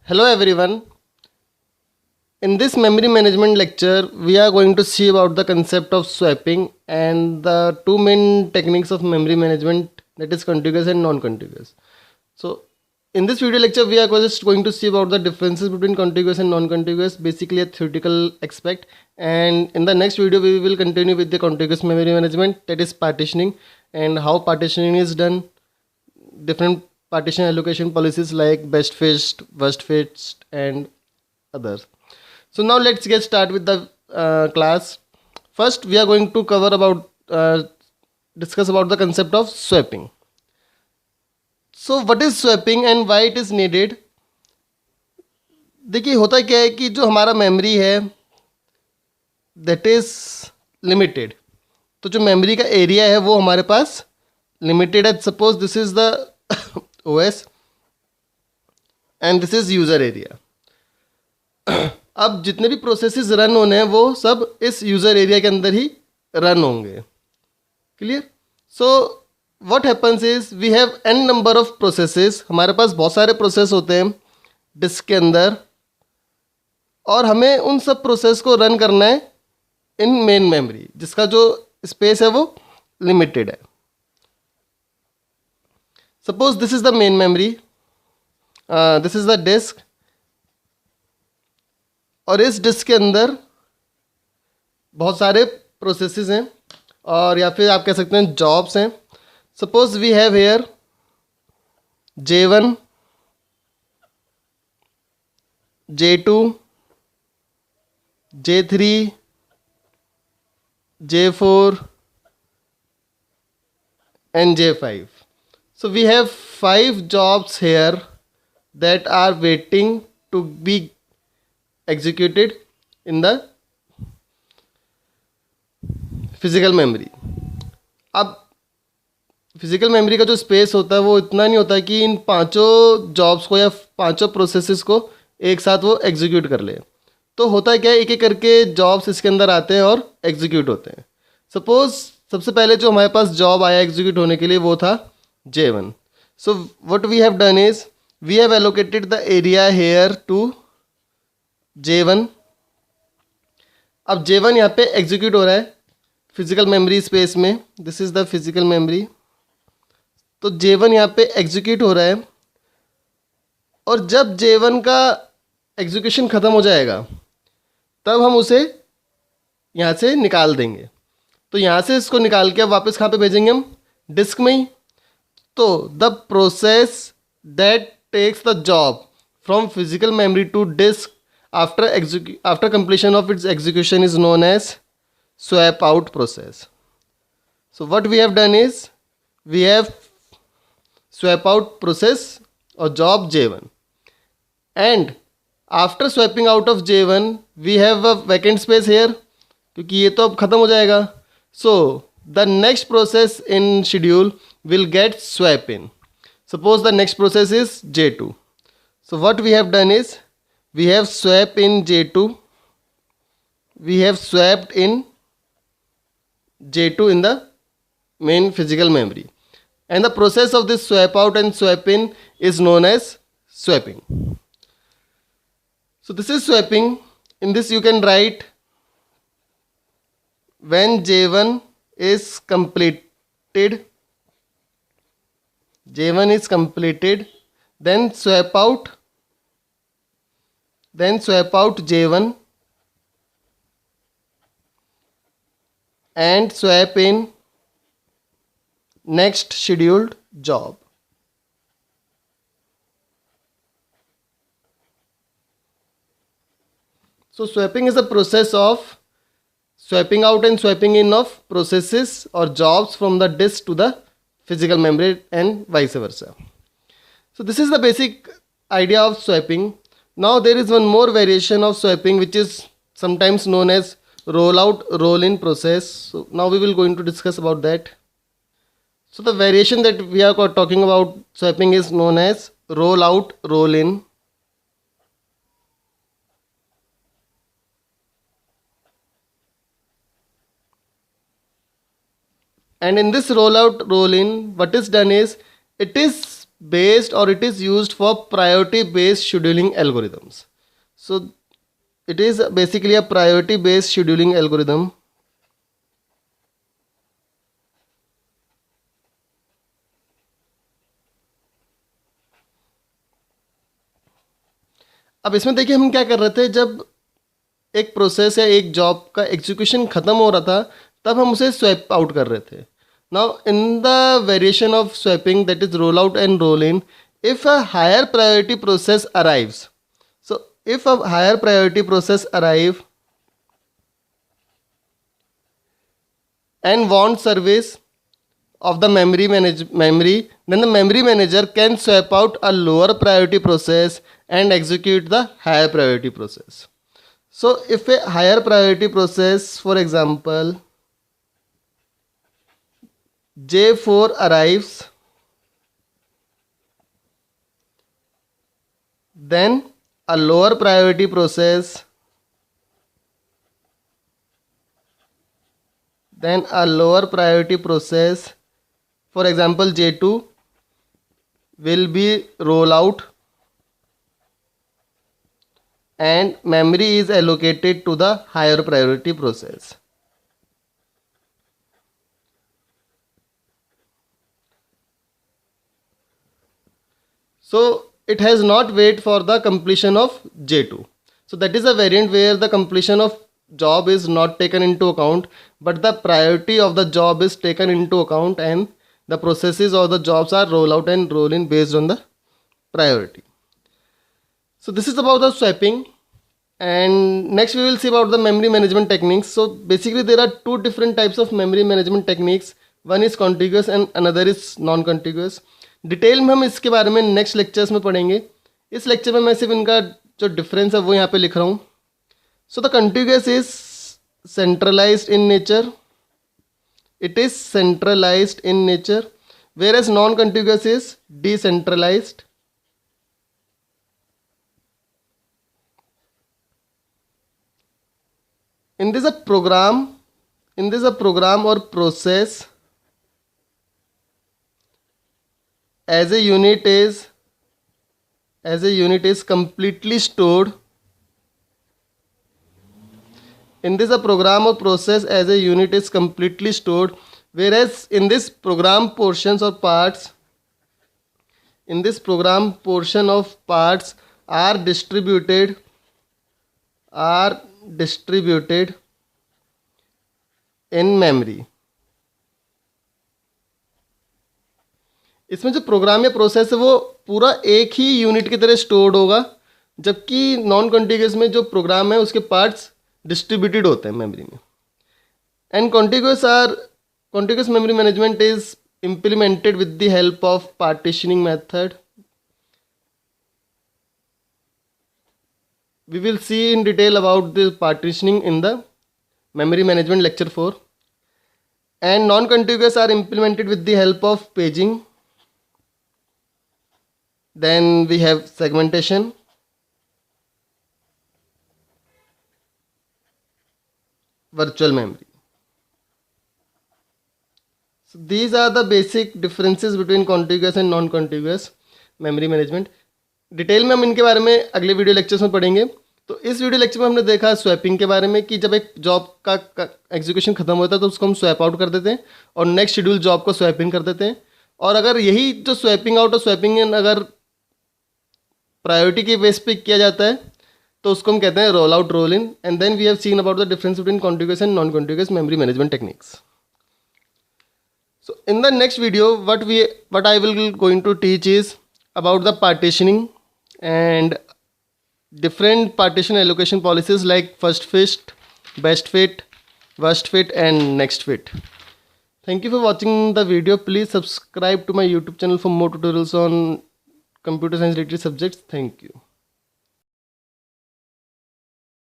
Hello everyone. In this memory management lecture, we are going to see about the concept of swapping and the two main techniques of memory management, that is contiguous and non-contiguous. So in this video lecture, we are just going to see about the differences between contiguous and non-contiguous, basically a theoretical aspect. And in the next video, we will continue with the contiguous memory management, that is partitioning, and how partitioning is done, different partition allocation policies like best first, worst first, and others. So now let's get started with the class. First, we are going to cover about discuss about the concept of swapping. So what is swapping and why it is needed? देखिए होता क्या है कि जो हमारा memory है that is limited. तो जो मेमोरी का एरिया है वो हमारे पास लिमिटेड है. Suppose this is the OS and this is user area. अब जितने भी प्रोसेसेस रन होने हैं वो सब इस यूज़र एरिया के अंदर ही रन होंगे. Clear. So what happens is we have an number of processes. हमारे पास बहुत सारे प्रोसेस होते हैं डिस्क के अंदर और हमें उन सब प्रोसेस को रन करना है इन मेन मेमोरी जिसका जो स्पेस है वो लिमिटेड है. Suppose this is the main memory, this is the disk और इस डिस्क के अंदर बहुत सारे प्रोसेसेस हैं और या फिर आप कह सकते हैं जॉब्स हैं. Suppose we have here J1, J2, J3, J4 and J5. So we have 5 jobs here that are waiting to be executed in the physical memory. अब फिजिकल मेमोरी का जो स्पेस होता है वो इतना नहीं होता कि इन पांचों जॉब्स को या पांचों प्रोसेसेस को एक साथ वो एग्जीक्यूट कर ले. तो होता क्या है एक एक करके जॉब्स इसके अंदर आते हैं और एग्जीक्यूट होते हैं. सपोज सबसे पहले जो हमारे पास जॉब आया एग्जीक्यूट होने के लिए वो था J1. So what we have done is we have allocated the area here to J1. अब J1 यहाँ पे एग्जीक्यूट हो रहा है फिजिकल मेमोरी स्पेस में. This is the physical memory. तो J1 यहाँ पे एग्जीक्यूट हो रहा है और जब J1 का एग्जीक्यूशन ख़त्म हो जाएगा तब हम उसे यहाँ से निकाल देंगे. तो यहाँ से इसको निकाल के अब वापस कहाँ पे भेजेंगे हम डिस्क में ही. तो the process that takes the job from physical memory to disk after completion of its execution is known as swap out process. So what we have done is we have swap out process or job J1 and after swapping out of J1 we have a vacant space here क्योंकि ये तो अब ख़त्म हो जाएगा. So the next process in schedule will get swap in. Suppose the next process is J2. So what we have done is we have swapped in J2, we have swapped in J2 in the main physical memory, and the process of this swap out and swap in is known as swapping. So this is swapping. In this you can write when J1 is completed, J1 is completed, then swap out J1 and swap in next scheduled job. So swapping is a process of swapping out and swapping in of processes or jobs from the disk to the physical memory and vice versa. So this is the basic idea of swapping. Now there is one more variation of swapping which is sometimes known as roll out roll in process. So now we will going to discuss about that. So the variation that we are talking about swapping is known as roll out roll in. And in this roll out roll in what is done is it is based or it is used for priority based scheduling algorithms. So it is basically a priority based scheduling algorithm. अब इसमें देखिए हम क्या कर रहे थे, जब एक प्रोसेस या एक जॉब का एग्जीक्यूशन खत्म हो रहा था तब हम उसे स्वैप आउट कर रहे थे. Now in the variation of swapping, that is roll out and roll in, if a higher priority process arrives, so if a higher priority process arrive and wants service of the memory, then the memory manager can swap out a lower priority process and execute the higher priority process. So if a higher priority process, for example J4 arrives, then a lower priority process, for example J2, will be roll out and memory is allocated to the higher priority process. So it has not wait for the completion of J2. So that is a variant where the completion of job is not taken into account, but the priority of the job is taken into account and the processes or the jobs are roll out and roll in based on the priority. So this is about the swapping, and next we will see about the memory management techniques. So basically there are two different types of memory management techniques. One is contiguous and another is non-contiguous. Detail में हम इसके बारे में next lectures में पढ़ेंगे. इस lecture में मैं सिर्फ इनका जो डिफरेंस है वो यहाँ पे लिख रहा हूँ. So the contiguous is centralized in nature, it is centralized in nature, whereas non-contiguous is decentralized. In this a program or process as a unit is completely stored. In this a program or process as a unit is completely stored, whereas in this program portion of parts are distributed in memory. इसमें जो programme या process है वो पूरा एक ही unit की तरह stored होगा, जबकि नॉन कॉन्टिग्यूअस में जो प्रोग्राम है उसके पार्ट्स डिस्ट्रीब्यूटेड होते हैं मेमोरी में. And contiguous memory management is implemented with the help of partitioning method. We will see in detail about the partitioning in the memory management lecture 4. And non-contiguous are implemented with the help of paging. Then we have segmentation, virtual memory. So these are the basic differences between contiguous and non-contiguous memory management. Detail में हम इनके बारे में अगले video lectures में पढ़ेंगे. तो इस वीडियो लेक्चर में हमने देखा स्वैपिंग के बारे में कि जब एक जॉब का एग्जीक्यूशन खत्म होता है तो उसको हम स्वैप आउट कर देते हैं और नेक्स्ट शेड्यूल जॉब को स्वैप इन कर देते हैं. और अगर यही जो स्वैपिंग आउट और स्वैपिंग इन अगर प्रायोरिटी के बेस पे किया जाता है तो उसको हम कहते हैं roll out roll in. And then we have seen about the difference between contiguous and non contiguous memory management techniques. So in the next video what I will going to teach is about the partitioning and different partition allocation policies like first fit, best fit, worst fit and next fit. Thank you for watching the video. Please subscribe to my YouTube channel for more tutorials on computer science related subjects. Thank you.